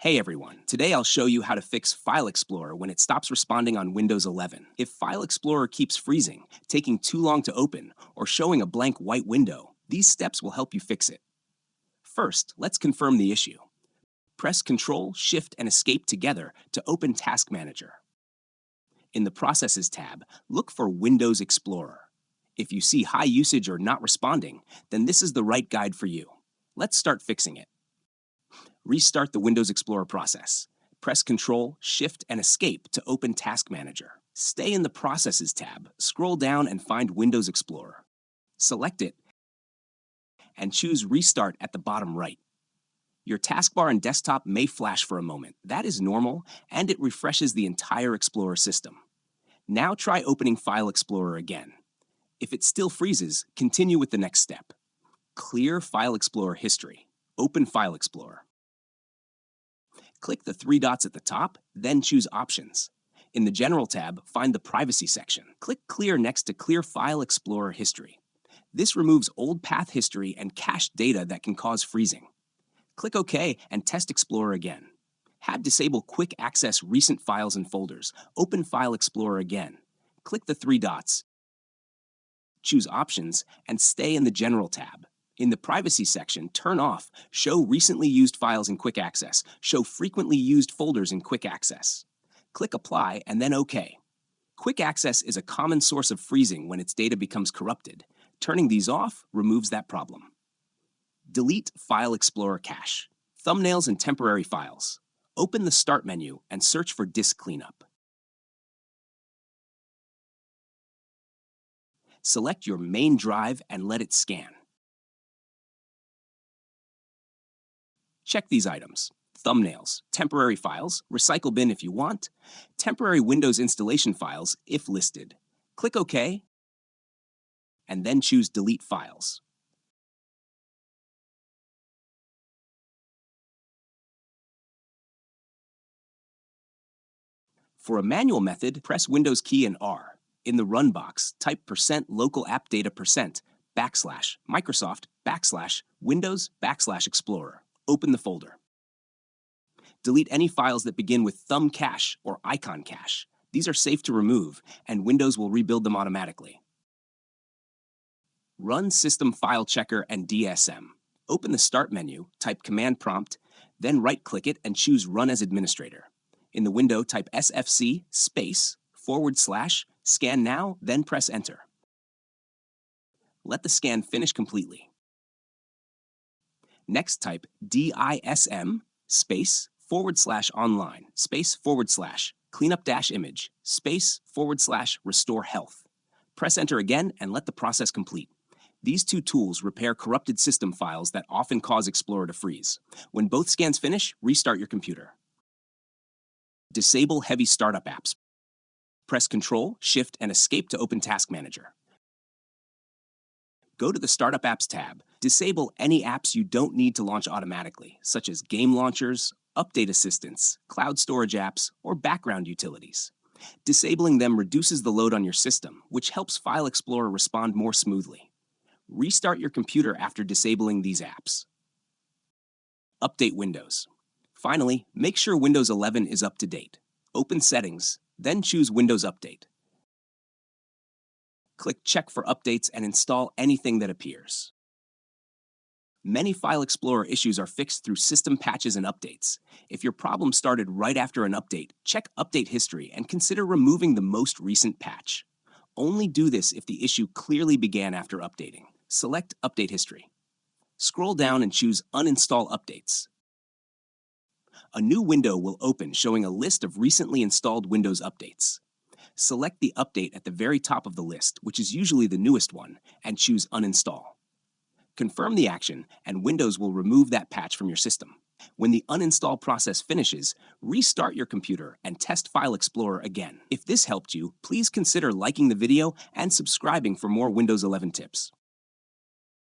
Hey everyone, today I'll show you how to fix File Explorer when it stops responding on Windows 11. If File Explorer keeps freezing, taking too long to open, or showing a blank white window, these steps will help you fix it. First, let's confirm the issue. Press Ctrl, Shift, and Escape together to open Task Manager. In the Processes tab, look for Windows Explorer. If you see high usage or not responding, then this is the right guide for you. Let's start fixing it. Restart the Windows Explorer process. Press Ctrl, Shift, and Escape to open Task Manager. Stay in the Processes tab, scroll down and find Windows Explorer. Select it and choose Restart at the bottom right. Your taskbar and desktop may flash for a moment. That is normal, and it refreshes the entire Explorer system. Now try opening File Explorer again. If it still freezes, continue with the next step. Clear File Explorer history. Open File Explorer. Click the three dots at the top, then choose Options. In the General tab, find the Privacy section. Click Clear next to Clear File Explorer History. This removes old path history and cached data that can cause freezing. Click OK and test Explorer again. Have Disable Quick Access Recent Files and Folders. Open File Explorer again. Click the three dots, choose Options, and stay in the General tab. In the Privacy section, turn off Show Recently Used Files in Quick Access, Show Frequently Used Folders in Quick Access. Click Apply and then OK. Quick Access is a common source of freezing when its data becomes corrupted. Turning these off removes that problem. Delete File Explorer cache. Thumbnails and temporary files. Open the Start menu and search for Disk Cleanup. Select your main drive and let it scan. Check these items: thumbnails, temporary files, recycle bin if you want, temporary Windows installation files if listed. Click OK, and then choose Delete Files. For a manual method, press Windows key and R. In the Run box, type %localappdata% /Microsoft /Windows /Explorer. Open the folder. Delete any files that begin with thumb cache or icon cache. These are safe to remove, and Windows will rebuild them automatically. Run System File Checker and DSM. Open the Start menu, type Command Prompt, then right-click it and choose Run as Administrator. In the window, type SFC / scannow, then press Enter. Let the scan finish completely. Next, type DISM /online /cleanup-image /restore health. Press Enter again and let the process complete. These two tools repair corrupted system files that often cause Explorer to freeze. When both scans finish, restart your computer. Disable heavy startup apps. Press Ctrl, Shift, and Escape to open Task Manager. Go to the Startup Apps tab. Disable any apps you don't need to launch automatically, such as game launchers, update assistants, cloud storage apps, or background utilities. Disabling them reduces the load on your system, which helps File Explorer respond more smoothly. Restart your computer after disabling these apps. Update Windows. Finally, make sure Windows 11 is up to date. Open Settings, then choose Windows Update. Click Check for updates and install anything that appears. Many File Explorer issues are fixed through system patches and updates. If your problem started right after an update, check Update History and consider removing the most recent patch. Only do this if the issue clearly began after updating. Select Update History. Scroll down and choose Uninstall Updates. A new window will open showing a list of recently installed Windows updates. Select the update at the very top of the list, which is usually the newest one, and choose Uninstall. Confirm the action, and Windows will remove that patch from your system. When the uninstall process finishes, restart your computer and test File Explorer again. If this helped you, please consider liking the video and subscribing for more Windows 11 tips.